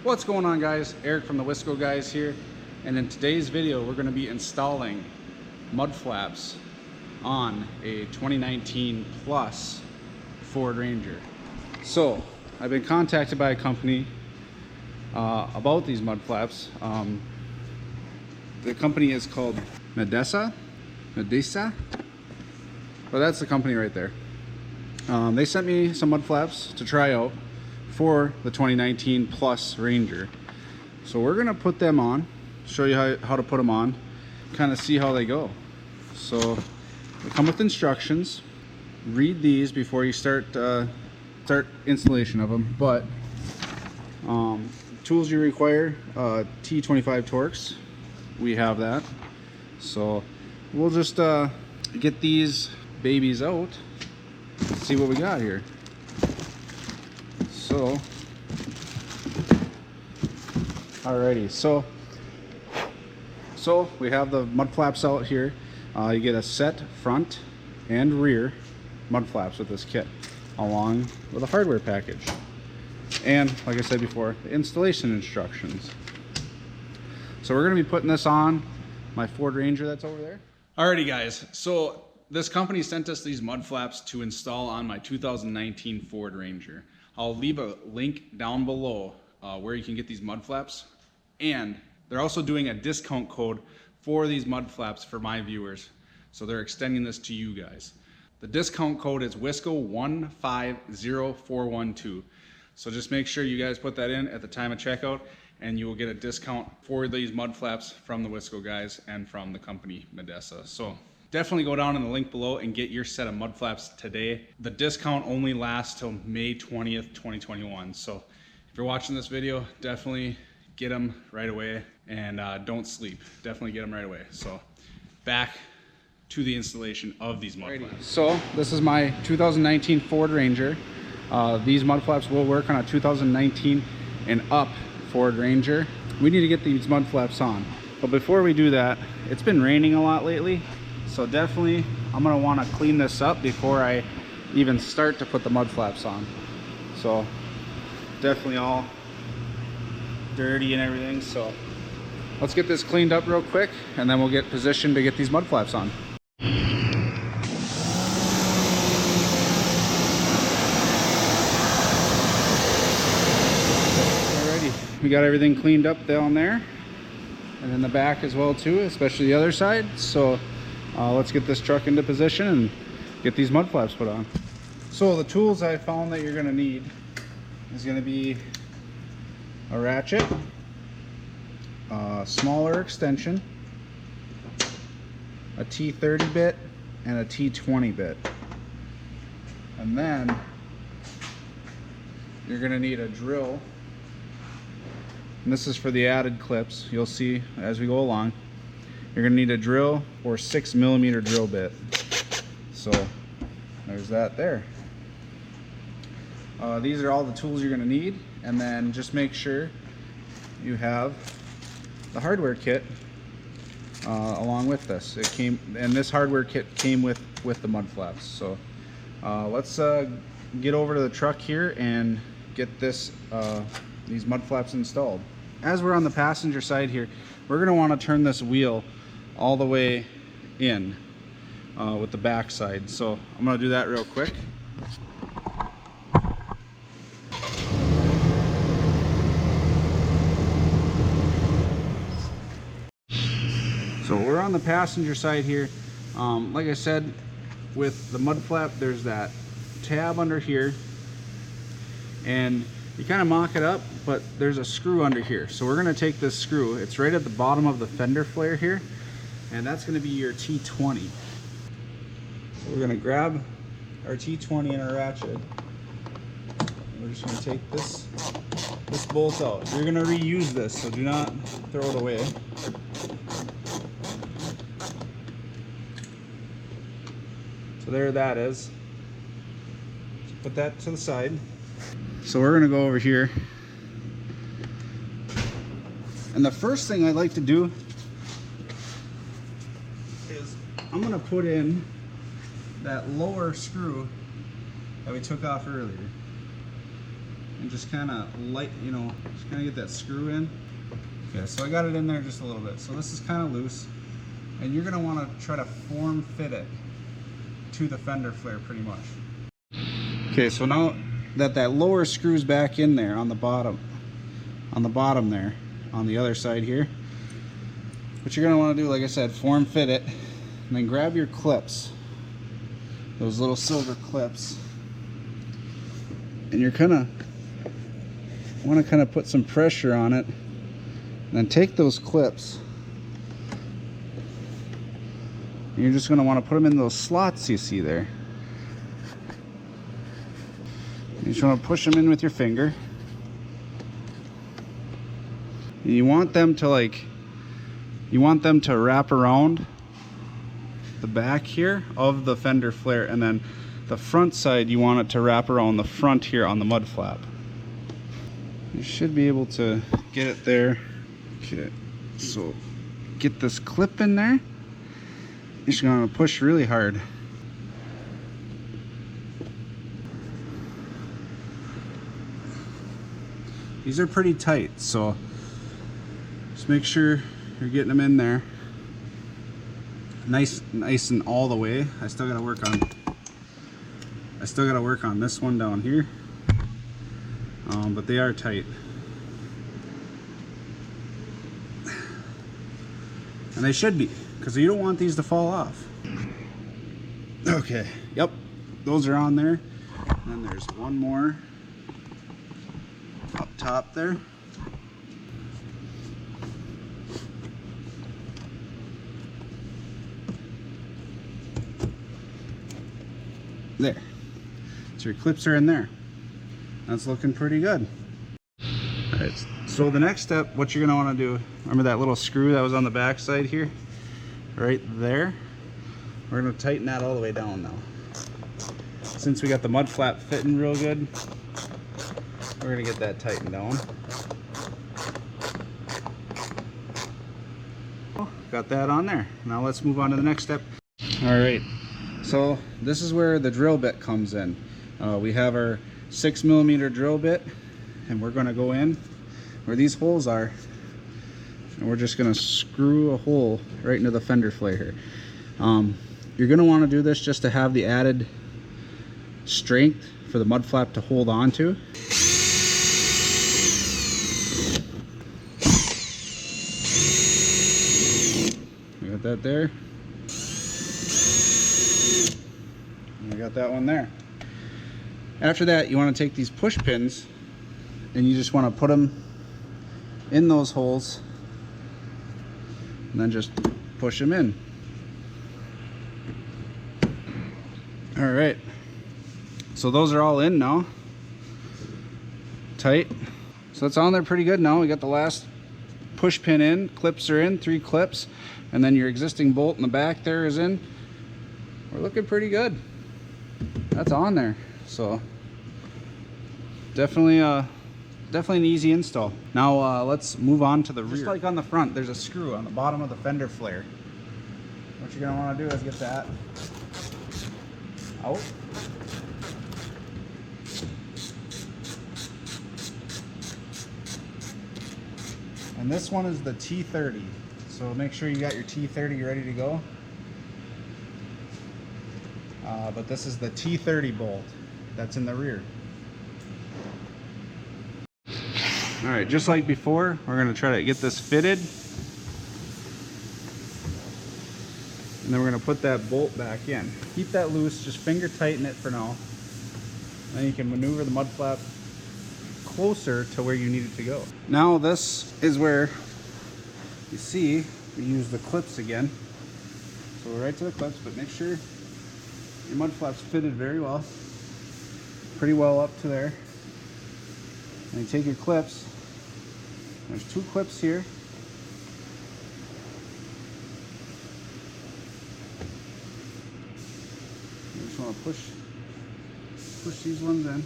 What's going on, guys? Eric from TheWiscoGuyz here, and in today's video we're going to be installing mud flaps on a 2019 plus Ford Ranger. So I've been contacted by a company about these mud flaps. The company is called Medesasi, but that's the company right there. They sent me some mud flaps to try out for the 2019 plus Ranger. So we're gonna put them on, show you how to put them on, kind of see how they go. So they come with instructions. Read these before you start installation of them. But tools you require, T25 Torx. We have that. So we'll just get these babies out, see what we got here. So alrighty, so we have the mud flaps out here. You get a set front and rear mud flaps with this kit, along with a hardware package, and like I said before, the installation instructions. So we're going to be putting this on my Ford Ranger that's over there. Alrighty, guys, so this company sent us these mud flaps to install on my 2019 Ford Ranger. I'll leave a link down below where you can get these mud flaps, and they're also doing a discount code for these mud flaps for my viewers, so they're extending this to you guys. The discount code is WISCO150412. So just make sure you guys put that in at the time of checkout, and you will get a discount for these mud flaps from the TheWiscoGuyz and from the company Medesasi. So definitely go down in the link below and get your set of mud flaps today. The discount only lasts till May 20th, 2021. So if you're watching this video, definitely get them right away, and don't sleep. Definitely get them right away. So back to the installation of these mud flaps. So this is my 2019 Ford Ranger. These mud flaps will work on a 2019 and up Ford Ranger. We need to get these mud flaps on. But before we do that, it's been raining a lot lately. So definitely I'm gonna wanna clean this up before I even start to put the mud flaps on. So definitely all dirty and everything. So let's get this cleaned up real quick, and then we'll get positioned to get these mud flaps on. Alrighty, we got everything cleaned up down there, and in the back as well too, especially the other side. So let's get this truck into position and get these mud flaps put on. So the tools I found that you're going to need is going to be a ratchet, a smaller extension, a T30 bit, and a T20 bit. And then you're going to need a drill, and this is for the added clips. You'll see as we go along. You're going to need a drill or 6mm drill bit. So there's that there. These are all the tools you're going to need, and then just make sure you have the hardware kit along with this. It came, and this hardware kit came with the mud flaps. So let's get over to the truck here and get this these mud flaps installed. As we're on the passenger side here, we're going to want to turn this wheel all the way in with the back side. So I'm going to do that real quick. So we're on the passenger side here. Like I said, with the mud flap, there's that tab under here, and you kind of mock it up, but there's a screw under here. So we're going to take this screw, it's right at the bottom of the fender flare here, and that's going to be your T20. So we're going to grab our T20 and our ratchet. We're just going to take this bolt out. You're going to reuse this, so do not throw it away. So there that is. So put that to the side. So we're going to go over here. And the first thing I like to do is I'm going to put in that lower screw that we took off earlier. and just kind of just kind of get that screw in. Okay, so I got it in there just a little bit. So this is kind of loose, and you're gonna want to try to form fit it to the fender flare pretty much. Okay, so now that lower screws back in there on the bottom there, on the other side here, what you're gonna want to do, like I said, form fit it, and then grab your clips, those little silver clips, and you're want to kind of put some pressure on it, and then take those clips, and you're just going to want to put them in those slots you see there. You just want to push them in with your finger. And you want them to wrap around the back here of the fender flare, and then the front side you want it to wrap around the front here on the mud flap. You should be able to get it there. Okay, so get this clip in there. You're just gonna push really hard. These are pretty tight, so just make sure you're getting them in there nice and all the way. I still gotta work on this one down here, but they are tight, and they should be, because you don't want these to fall off. Okay, yep, those are on there, and then there's one more up top there. There. So your clips are in there. That's looking pretty good. Alright, so the next step, what you're going to want to do, remember that little screw that was on the back side here? Right there? We're going to tighten that all the way down now. Since we got the mud flap fitting real good, we're going to get that tightened down. Got that on there. Now let's move on to the next step. Alright. So this is where the drill bit comes in. We have our 6mm drill bit, and we're going to go in where these holes are, and we're just going to screw a hole right into the fender flare here. You're going to want to do this just to have the added strength for the mud flap to hold on to. We got that there. I got that one there. After that, you want to take these push pins and you just want to put them in those holes and then just push them in. All right, so those are all in now, tight. So it's on there pretty good now. We got the last push pin in, clips are in, 3 clips, and then your existing bolt in the back there is in. We're looking pretty good. That's on there, so definitely an easy install. Now let's move on to the rear. Just like on the front, there's a screw on the bottom of the fender flare. What you're gonna want to do is get that out. And this one is the T30, so make sure you got your T30 ready to go. But this is the T30 bolt that's in the rear. Alright, just like before, we're going to try to get this fitted. And then we're going to put that bolt back in. Keep that loose, just finger tighten it for now. Then you can maneuver the mud flap closer to where you need it to go. Now this is where you see we use the clips again. So we're right to the clips, but make sure your mud flap's fitted very well, pretty well up to there. And you take your clips. There's 2 clips here. You just want to push these ones in,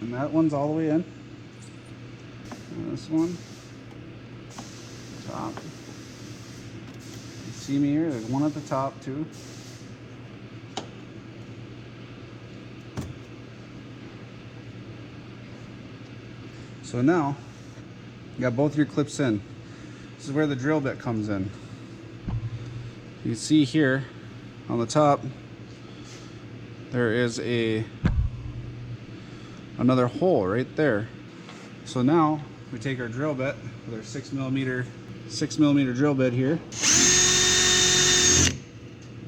and that one's all the way in. And this one, top. See me here, there's one at the top too. So now you got both your clips in. This is where the drill bit comes in. You can see here on the top there is another hole right there. So now we take our drill bit with our 6 millimeter drill bit here.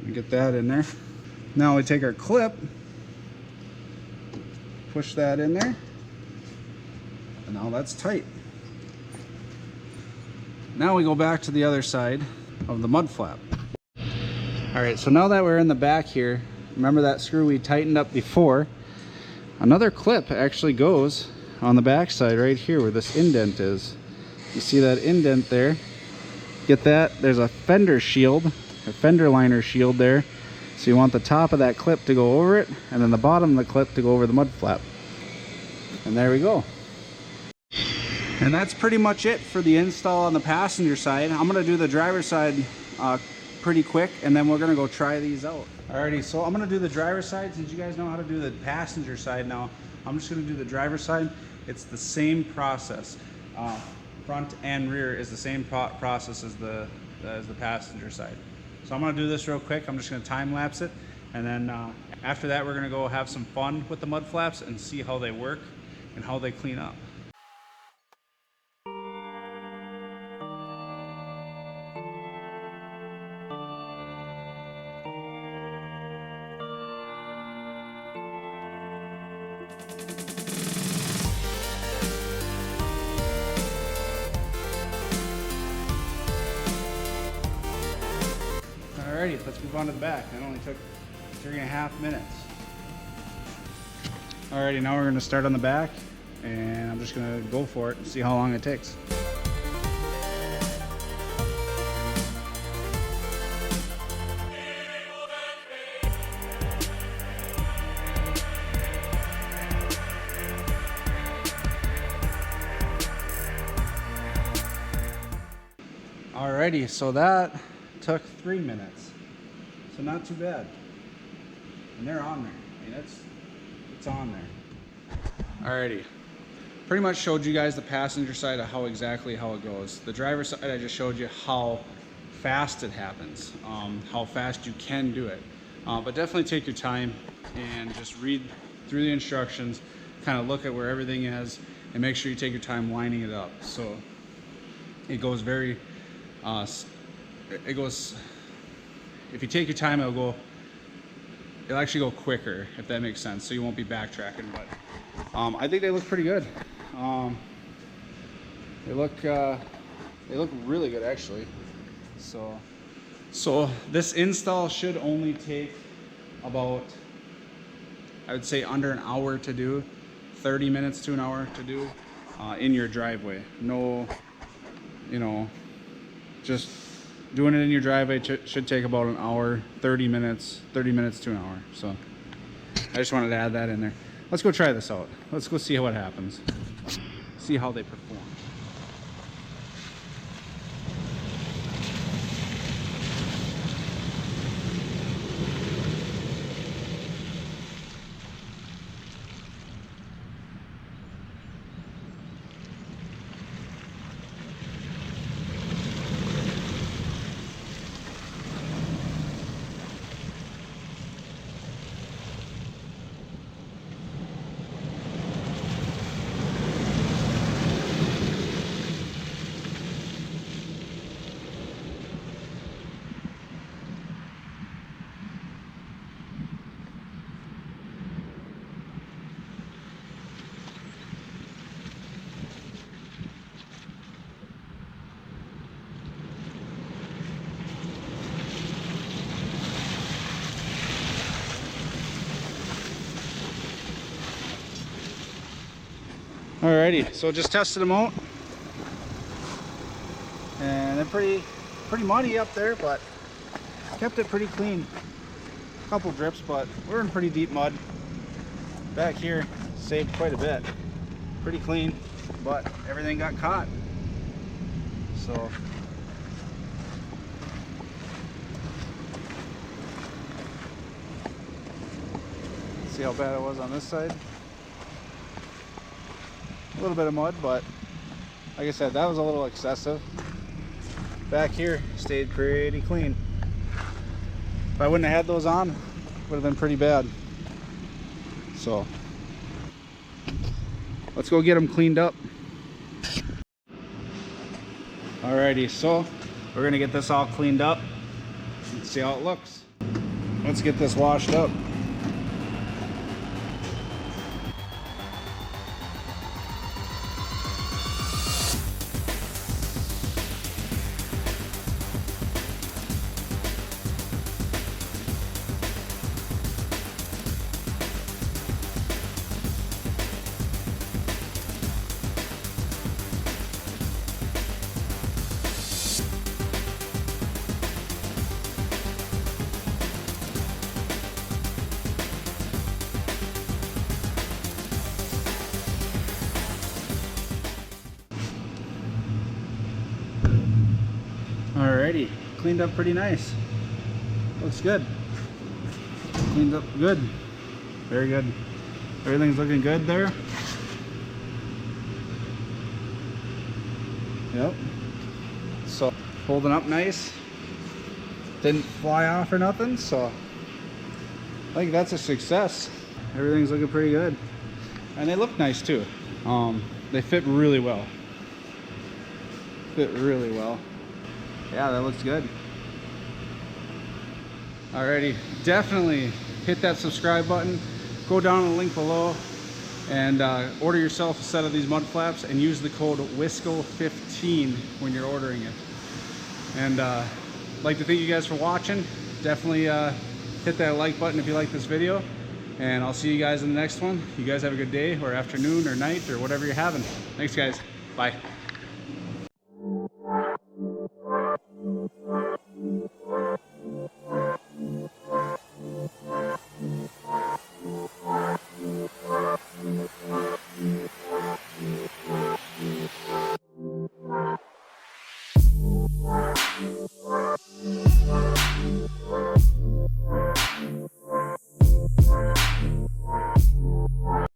We get that in there. Now we take our clip, push that in there, and now that's tight. Now we go back to the other side of the mud flap. All right, so now that we're in the back here, remember that screw we tightened up before? Another clip actually goes on the back side right here where this indent is. You see that indent there? Get that? There's a fender shield, a fender liner shield there. So you want the top of that clip to go over it, and then the bottom of the clip to go over the mud flap. And there we go. And that's pretty much it for the install on the passenger side. I'm gonna do the driver's side pretty quick, and then we're gonna go try these out. Alrighty, so I'm gonna do the driver's side since you guys know how to do the passenger side now. I'm just gonna do the driver's side. It's the same process. Front and rear is the same process as the passenger side. So I'm gonna do this real quick. I'm just gonna time lapse it, and then after that we're gonna go have some fun with the mud flaps and see how they work and how they clean up. Alrighty, let's move on to the back. That only took 3.5 minutes. Alrighty, now we're going to start on the back, and I'm just going to go for it and see how long it takes. Alrighty, so that took 3 minutes. So not too bad. And they're on there. I mean, it's on there. Alrighty. Pretty much showed you guys the passenger side of how it goes. The driver's side, I just showed you how fast it happens, how fast you can do it. But definitely take your time and just read through the instructions, kind of look at where everything is, and make sure you take your time lining it up. So it goes very, if you take your time, it'll actually go quicker, if that makes sense, so you won't be backtracking. But I think they look pretty good. They look really good, actually. So this install should only take about, I would say, under an hour to do, 30 minutes to an hour to do in your driveway. No, just doing it in your driveway should take about an hour, 30 minutes to an hour. So I just wanted to add that in there. Let's go try this out. Let's go see what happens. See how they perform. Alrighty, so just tested them out, and they're pretty muddy up there, but kept it pretty clean. A couple drips, but we're in pretty deep mud. Back here saved quite a bit. Pretty clean, but everything got caught. So see how bad it was on this side. a little bit of mud, but like I said, that was a little excessive. Back here stayed pretty clean. If I wouldn't have had those on, it would have been pretty bad. So let's go get them cleaned up. Alrighty, so we're gonna get this all cleaned up and see how it looks. Let's get this washed up. Alrighty, cleaned up pretty nice. Looks good. Cleaned up good. Very good. Everything's looking good there. Yep. So holding up nice. Didn't fly off or nothing, so I think that's a success. Everything's looking pretty good. And they look nice too. They fit really well. Fit really well. Yeah, that looks good. Alrighty, definitely hit that subscribe button. Go down in the link below and order yourself a set of these mud flaps and use the code TheWiscoGuyz15 when you're ordering it. And I'd like to thank you guys for watching. Definitely hit that like button if you like this video. And I'll see you guys in the next one. You guys have a good day or afternoon or night or whatever you're having. Thanks guys. Bye.